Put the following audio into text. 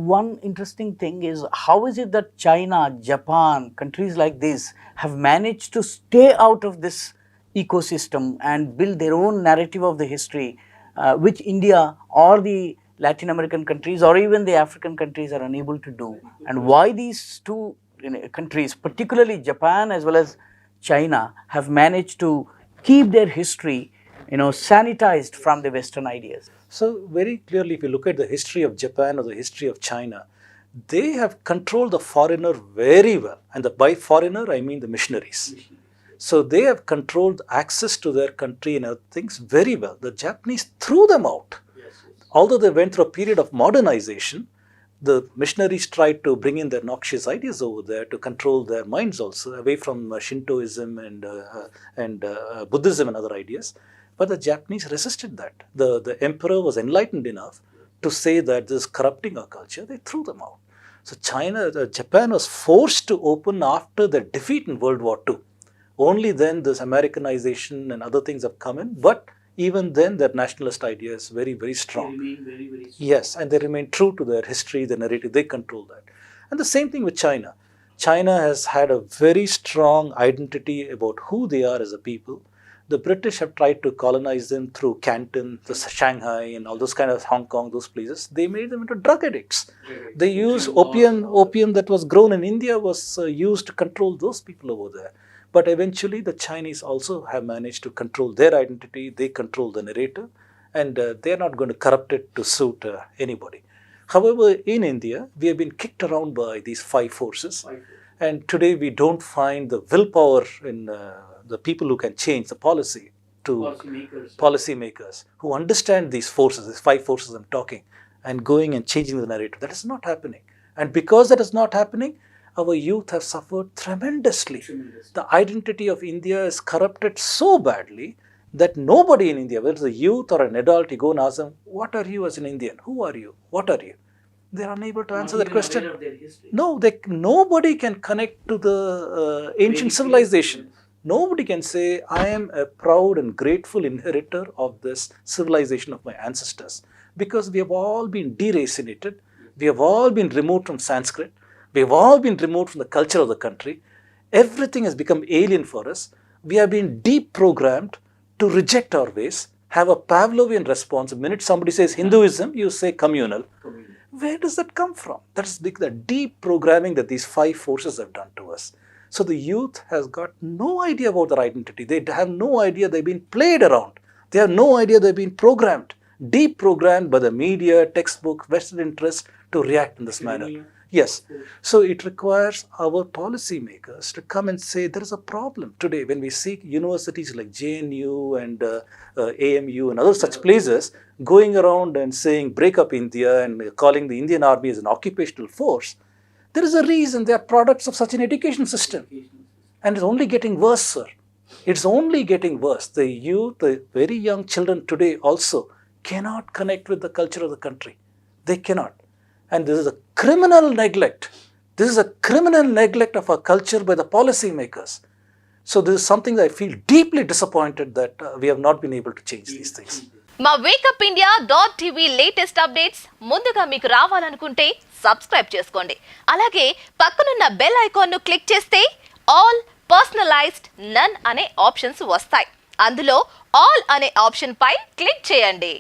one interesting thing is, how is it that China, Japan, countries like this have managed to stay out of this ecosystem and build their own narrative of the history, which India or the Latin American countries or even the African countries are unable to do? And why these two countries, particularly Japan as well as China, have managed to keep their history sanitized from the Western ideas? So very clearly, if you look at the history of Japan or the history of China, they have controlled the foreigner very well. And by foreigner, I mean the missionaries. So they have controlled access to their country and other things very well. The Japanese threw them out. Although they went through a period of modernization, the missionaries tried to bring in their noxious ideas over there to control their minds also, away from Shintoism and Buddhism and other ideas. But the Japanese resisted that. The emperor was enlightened enough to say that this is corrupting our culture. They threw them out. So Japan was forced to open after the defeat in World War II. Only then this Americanization and other things have come in. But even then, their nationalist idea is very, very strong. They remain very, very strong. Yes, and they remain true to their history, the narrative. They control that. And the same thing with China. China has had a very strong identity about who they are as a people. The British have tried to colonize them through Canton, the Shanghai, and all those kind of Hong Kong, those places. They made them into drug addicts. They used opium that was grown in India was used to control those people over there. But eventually, the Chinese also have managed to control their identity. They control the narrative, and they're not going to corrupt it to suit anybody. However, in India, we have been kicked around by these five forces. And today, we don't find the willpower in the people who can change the policy to policymakers who understand these forces, these five forces I'm talking, and going and changing the narrative. That is not happening. And because that is not happening, our youth have suffered tremendously. The identity of India is corrupted so badly that nobody in India, whether it's a youth or an adult, you go and ask them, what are you as an Indian? Who are you? What are you? They are unable to answer that question. No, nobody can connect to the ancient civilization. Nobody can say, I am a proud and grateful inheritor of this civilization of my ancestors. Because we have all been deracinated. We have all been removed from Sanskrit. We have all been removed from the culture of the country. Everything has become alien for us. We have been deprogrammed to reject our ways, have a Pavlovian response. The minute somebody says Hinduism, you say communal. Where does that come from? That is the deprogramming that these five forces have done to us. So the youth has got no idea about their identity. They have no idea they've been played around. They have no idea they've been programmed, deprogrammed by the media, textbook, vested interest to react in this manner. Yes. So it requires our policymakers to come and say there is a problem today when we see universities like JNU and AMU and other such places going around and saying break up India and calling the Indian army as an occupational force. There is a reason they are products of such an education system. And it's only getting worse, sir. It's only getting worse. The youth, the very young children today also cannot connect with the culture of the country. They cannot. And this is a criminal neglect. This is a criminal neglect of our culture by the policymakers. So this is something that I feel deeply disappointed that we have not been able to change these things. మా wake up India .tv latest updates ముందుగా మీకు రావాలనుకుంటే subscribe చేసుకోండి. అలాగే పక్కనున్న bell icon ను click చేస్తే all, personalised, నన్ అనే ఆప్షన్స్ వస్తాయి. అందులో ఆల్ అనే ఆప్షన్ పై క్లిక్ చేయండి.